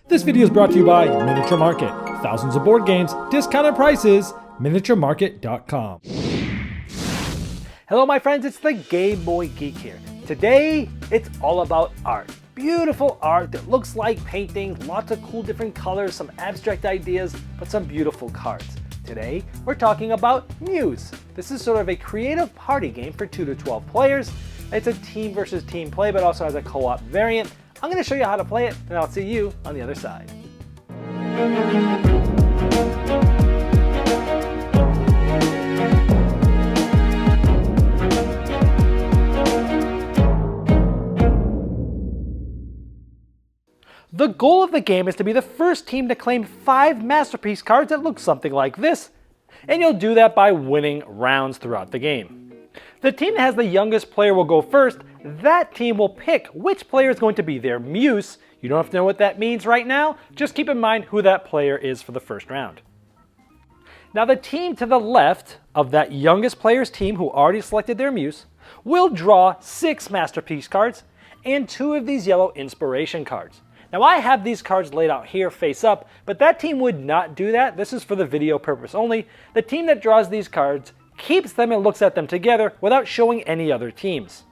This video is brought to you by Miniature Market. Thousands of board games, discounted prices, miniaturemarket.com. Hello my friends, it's the Game Boy Geek here. Today, it's all about art. Beautiful art that looks like painting, lots of cool different colors, some abstract ideas, but some beautiful cards. Today, we're talking about Muse. This is sort of a creative party game for 2 to 12 players. It's a team versus team play, but also has a co-op variant. I'm going to show you how to play it, and I'll see you on the other side. The goal of the game is to be the first team to claim 5 masterpiece cards that look something like this, and you'll do that by winning rounds throughout the game. The team that has the youngest player will go first. That team will pick which player is going to be their muse. You don't have to know what that means right now. Just keep in mind who that player is for the first round. Now the team to the left of that youngest player's team who already selected their muse will draw 6 masterpiece cards and 2 of these yellow inspiration cards. Now I have these cards laid out here face up, but that team would not do that. This is for the video purpose only. The team that draws these cards keeps them and looks at them together without showing any other teams.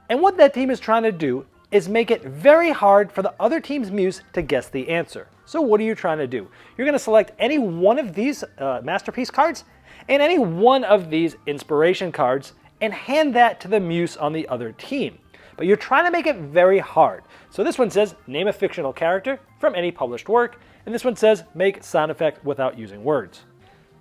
And what that team is trying to do is make it very hard for the other team's muse to guess the answer. So what are you trying to do? You're going to select any one of these masterpiece cards and any one of these inspiration cards and hand that to the muse on the other team. But you're trying to make it very hard. So this one says, name a fictional character from any published work, and this one says, make sound effect without using words.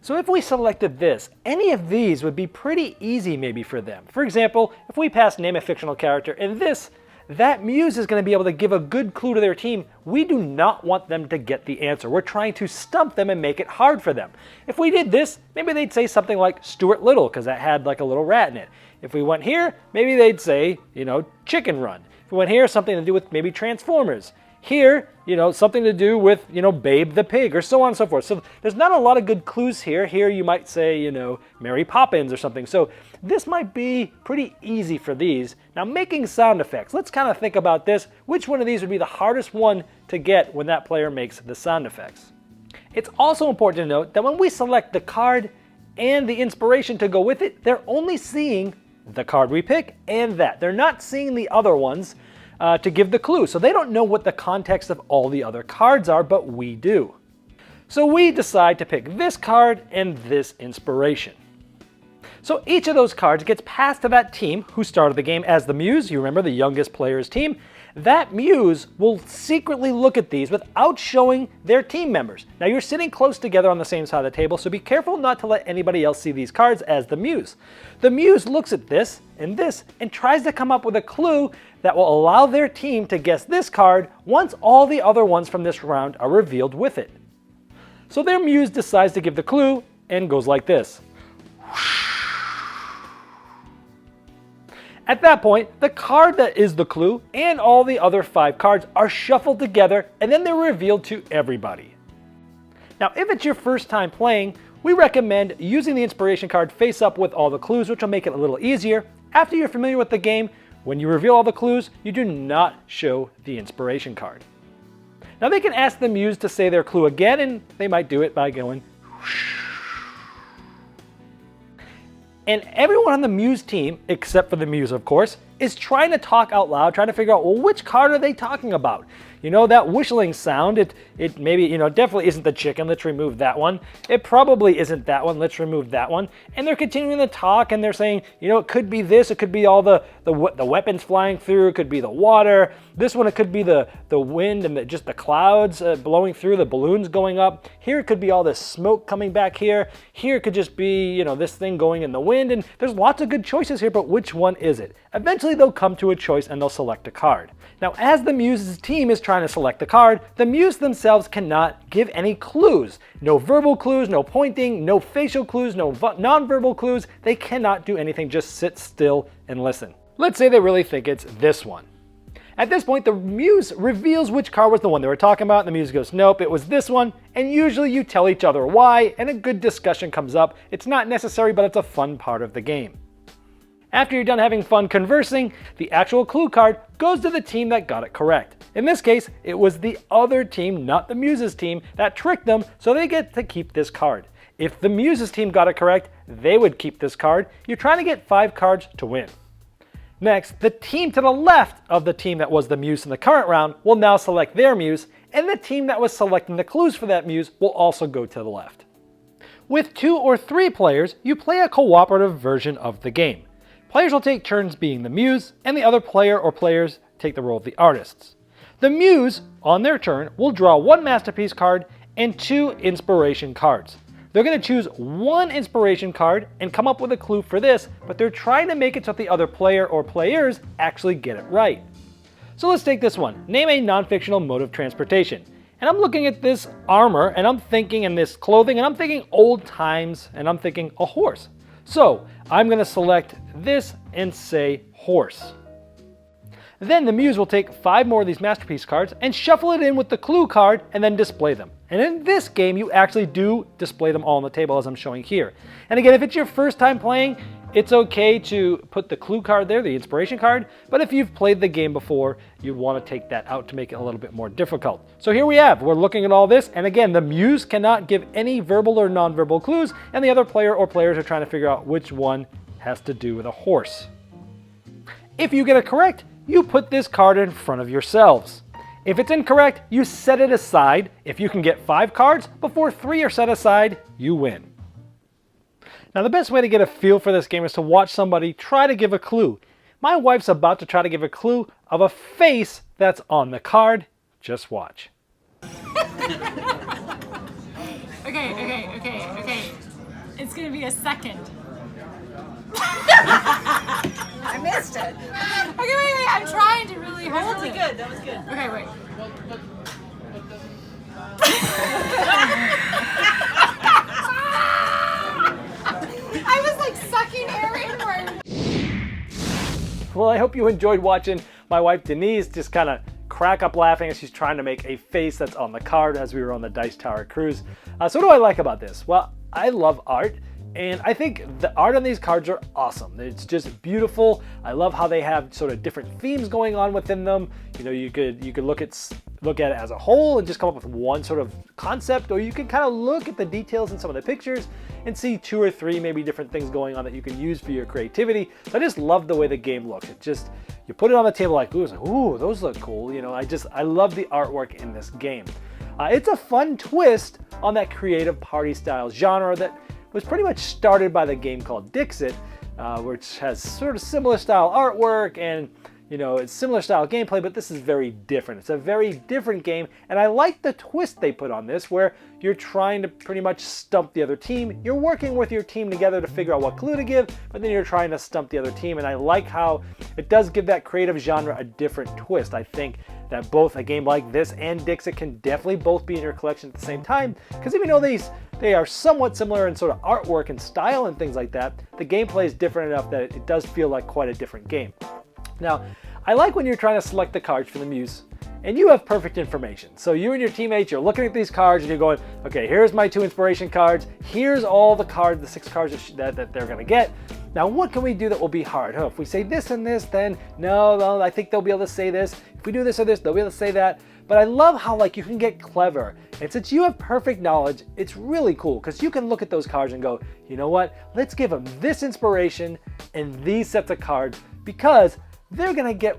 So if we selected this, any of these would be pretty easy maybe for them. For example, if we pass name a fictional character and this, that muse is going to be able to give a good clue to their team. We do not want them to get the answer. We're trying to stump them and make it hard for them. If we did this, maybe they'd say something like Stuart Little because that had like a little rat in it. If we went here, maybe they'd say, Chicken Run. If we went here, something to do with maybe Transformers. Here, something to do with, Babe the Pig, or so on and so forth. So there's not a lot of good clues here. Here you might say, Mary Poppins or something. So this might be pretty easy for these. Now making sound effects, let's kind of think about this. Which one of these would be the hardest one to get when that player makes the sound effects? It's also important to note that when we select the card and the inspiration to go with it, they're only seeing the card we pick and that. They're not seeing the other ones to give the clue. So they don't know what the context of all the other cards are, but we do. So we decide to pick this card and this inspiration. So each of those cards gets passed to that team who started the game as the muse. You remember the youngest player's team. That muse will secretly look at these without showing their team members. Now you're sitting close together on the same side of the table, so be careful not to let anybody else see these cards as the muse. The muse looks at this and tries to come up with a clue that will allow their team to guess this card once all the other ones from this round are revealed with it. So their muse decides to give the clue and goes like this. At that point, the card that is the clue and all the other 5 cards are shuffled together and then they're revealed to everybody. Now, if it's your first time playing, we recommend using the inspiration card face up with all the clues, which will make it a little easier. After you're familiar with the game, when you reveal all the clues, you do not show the inspiration card. Now they can ask the muse to say their clue again, and they might do it by going whoosh. And everyone on the muse team, except for the muse of course, is trying to talk out loud, trying to figure out, well, which card are they talking about? That whistling sound, it maybe, definitely isn't the chicken, let's remove that one. It probably isn't that one, let's remove that one. And they're continuing to talk and they're saying, it could be this, it could be all the weapons flying through, it could be the water. This one, it could be the wind and just the clouds blowing through, the balloons going up. Here it could be all this smoke coming back here. Here it could just be, this thing going in the wind. And there's lots of good choices here, but which one is it? Eventually they'll come to a choice and they'll select a card. Now, as the muse's team is trying to select the card, the muse themselves cannot give any clues. No verbal clues, no pointing, no facial clues, no non-verbal clues. They cannot do anything, just sit still and listen. Let's say they really think it's this one. At this point, the muse reveals which card was the one they were talking about, and the muse goes, nope, it was this one, and usually you tell each other why, and a good discussion comes up. It's not necessary, but it's a fun part of the game. After you're done having fun conversing, the actual clue card goes to the team that got it correct. In this case, it was the other team, not the Muses team, that tricked them, so they get to keep this card. If the Muses team got it correct, they would keep this card. You're trying to get 5 cards to win. Next, the team to the left of the team that was the Muse in the current round will now select their Muse, and the team that was selecting the clues for that Muse will also go to the left. With 2 or 3 players, you play a cooperative version of the game. Players will take turns being the Muse, and the other player or players take the role of the artists. The Muse, on their turn, will draw 1 Masterpiece card and 2 Inspiration cards. They're going to choose 1 Inspiration card and come up with a clue for this, but they're trying to make it so that the other player or players actually get it right. So let's take this one. Name a non-fictional mode of transportation. And I'm looking at this armor, and I'm thinking, in this clothing, and I'm thinking old times, and I'm thinking a horse. So I'm going to select this and say horse. Then the Muse will take 5 more of these Masterpiece cards and shuffle it in with the clue card and then display them. And in this game, you actually do display them all on the table as I'm showing here. And again, if it's your first time playing, it's okay to put the clue card there, the inspiration card, but if you've played the game before, you'd want to take that out to make it a little bit more difficult. So here we have, we're looking at all this, and again, the Muse cannot give any verbal or non-verbal clues, and the other player or players are trying to figure out which one has to do with a horse. If you get it correct, you put this card in front of yourselves. If it's incorrect, you set it aside. If you can get 5 cards before 3 are set aside, you win. Now the best way to get a feel for this game is to watch somebody try to give a clue. My wife's about to try to give a clue of a face that's on the card. Just watch. Okay. It's gonna be a second. I missed it. Okay, wait. I'm trying to really hold it. That was good. Okay, wait. I was like sucking air inward. Well, I hope you enjoyed watching my wife Denise just kind of crack up laughing as she's trying to make a face that's on the card as we were on the Dice Tower cruise. So what do I like about this? Well, I love art. And I think the art on these cards are awesome. It's just beautiful. I love how they have sort of different themes going on within them. You know, you could look at it as a whole and just come up with one sort of concept, or you can kind of look at the details in some of the pictures and see 2 or 3 maybe different things going on that you can use for your creativity. So I just love the way the game looks. It just, you put it on the table like, ooh, it's like, ooh, those look cool. You know, I love the artwork in this game. It's a fun twist on that creative party style genre that was pretty much started by the game called Dixit, which has sort of similar style artwork and, you know, it's similar style gameplay, but this is very different. It's a very different game, and I like the twist they put on this where you're trying to pretty much stump the other team. You're working with your team together to figure out what clue to give, but then you're trying to stump the other team, and I like how it does give that creative genre a different twist. I think that both a game like this and Dixit can definitely both be in your collection at the same time, because even though they are somewhat similar in sort of artwork and style and things like that, the gameplay is different enough that it does feel like quite a different game. Now, I like when you're trying to select the cards for the Muse, and you have perfect information. So you and your teammates, you're looking at these cards and you're going, okay, here's my 2 inspiration cards, here's all the cards, the 6 cards that they're gonna get. Now what can we do that will be hard? If we say this and this, then no, I think they'll be able to say this. If we do this or this, they'll be able to say that. But I love how like you can get clever. And since you have perfect knowledge, it's really cool because you can look at those cards and go, you know what? Let's give them this inspiration and these sets of cards, because they're gonna get,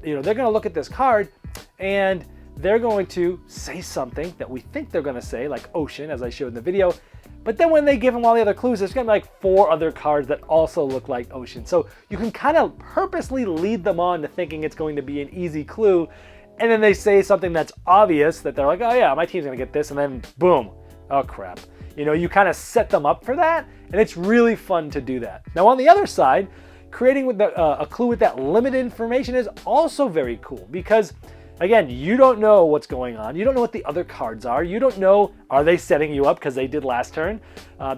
they're gonna look at this card and they're going to say something that we think they're gonna say, like ocean, as I showed in the video. But then when they give them all the other clues, there's gonna be like 4 other cards that also look like ocean. So you can kind of purposely lead them on to thinking it's going to be an easy clue. And then they say something that's obvious that they're like, oh yeah, my team's gonna get this, and then boom, oh crap. You know, you kind of set them up for that, and it's really fun to do that. Now on the other side, creating with a clue with that limited information is also very cool because, again, you don't know what's going on. You don't know what the other cards are. You don't know, are they setting you up because they did last turn?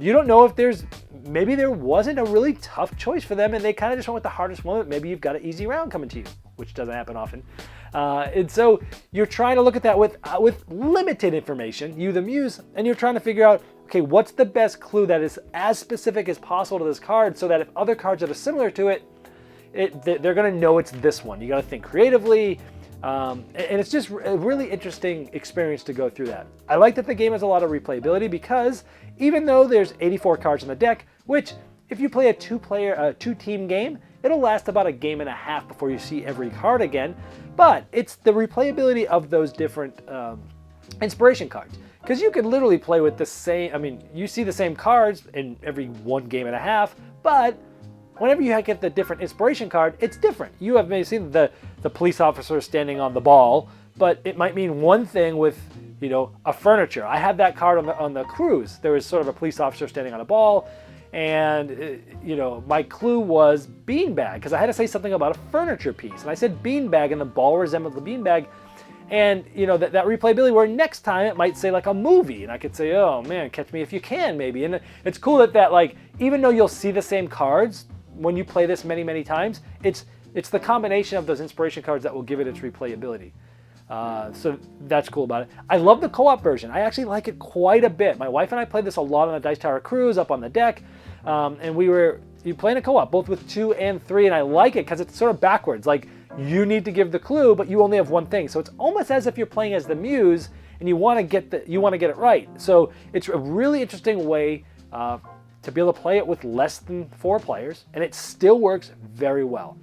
You don't know if maybe there wasn't a really tough choice for them and they kind of just went with the hardest one. Maybe you've got an easy round coming to you, which doesn't happen often. And so you're trying to look at that with limited information, you the Muse, and you're trying to figure out, okay, what's the best clue that is as specific as possible to this card so that if other cards that are similar to it, they're going to know it's this one. You got to think creatively. And it's just a really interesting experience to go through that. I like that the game has a lot of replayability because even though there's 84 cards in the deck, which if you play a two-team game, it'll last about a game and a half before you see every card again. But it's the replayability of those different inspiration cards. Because you can literally play with the same, I mean, you see the same cards in every one game and a half, but whenever you get the different inspiration card, it's different. You have maybe seen the police officer standing on the ball, but it might mean one thing with, you know, a furniture. I had that card on the cruise. There was sort of a police officer standing on a ball, and you know, my clue was beanbag because I had to say something about a furniture piece, and I said beanbag, and the ball resembled the beanbag. And you know, that replayability where next time it might say like a movie, and I could say, oh man, Catch Me If You Can maybe. And it's cool that like, even though you'll see the same cards when you play this many times, it's the combination of those inspiration cards that will give it its replayability. So that's cool about it. I love the co-op version. I actually like it quite a bit. My wife and I played this a lot on the Dice Tower Cruise up on the deck, and you play in a co-op both with 2 and 3, and I like it because it's sort of backwards. Like, you need to give the clue, but you only have one thing. So it's almost as if you're playing as the Muse, and you want to get it right. So it's a really interesting way to be able to play it with less than 4 players, and it still works very well.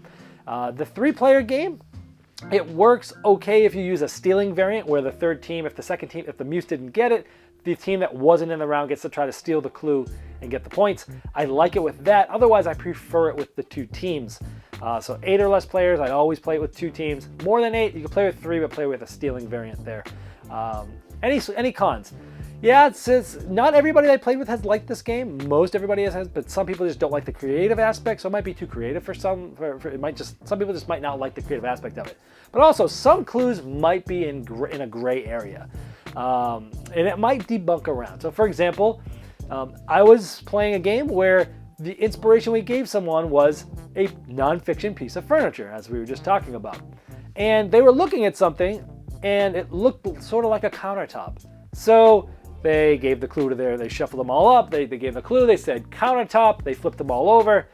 The 3-player game, it works okay if you use a stealing variant where the third team, if the Muse didn't get it, the team that wasn't in the round gets to try to steal the clue and get the points. I like it with that. Otherwise, I prefer it with the 2 teams. So 8 or less players, I'd always play it with 2 teams. More than 8, you can play with 3, but play with a stealing variant there. Any cons? Yeah, it's not everybody I played with has liked this game. Most everybody has, but some people just don't like the creative aspect, so it might be too creative for some. Some people just might not like the creative aspect of it. But also, some clues might be in a gray area, and it might debunk around. So, for example, I was playing a game where the inspiration we gave someone was a non-fiction piece of furniture, as we were just talking about, and they were looking at something, and it looked sort of like a countertop. So they gave the clue they shuffled them all up, they gave the clue, they said countertop, they flipped them all over,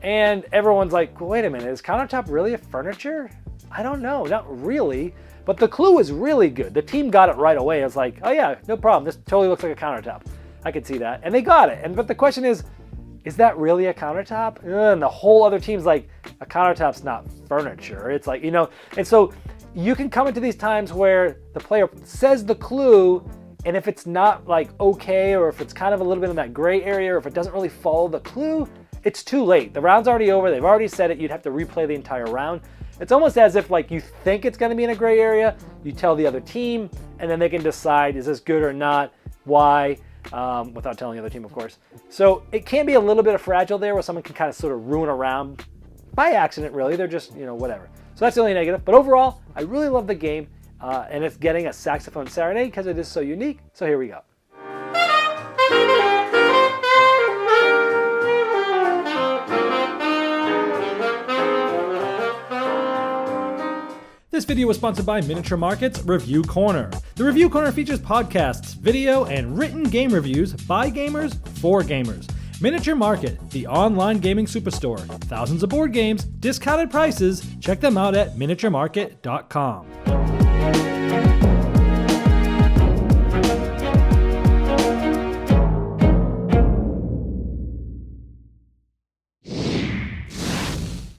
and everyone's like, wait a minute, is countertop really a furniture? I don't know, not really, but the clue was really good. The team got it right away. I was like, oh yeah, no problem, this totally looks like a countertop. I could see that, and they got it. But the question is that really a countertop? And the whole other team's like, a countertop's not furniture. It's like, you know, and so you can come into these times where the player says the clue, and if it's not like okay, or if it's kind of a little bit in that gray area, or if it doesn't really follow the clue, it's too late. The round's already over. They've already said it. You'd have to replay the entire round. It's almost as if like you think it's going to be in a gray area. You tell the other team, and then they can decide, is this good or not? Why? Without telling the other team, of course. So it can be a little bit of fragile there where someone can kind of sort of ruin a round by accident, really. They're just, you know, whatever. So that's the only negative. But overall, I really love the game. And it's getting a saxophone serenade because it is so unique. So here we go. This video was sponsored by Miniature Market's Review Corner. The Review Corner features podcasts, video, and written game reviews by gamers for gamers. Miniature Market, the online gaming superstore. Thousands of board games, discounted prices. Check them out at miniaturemarket.com.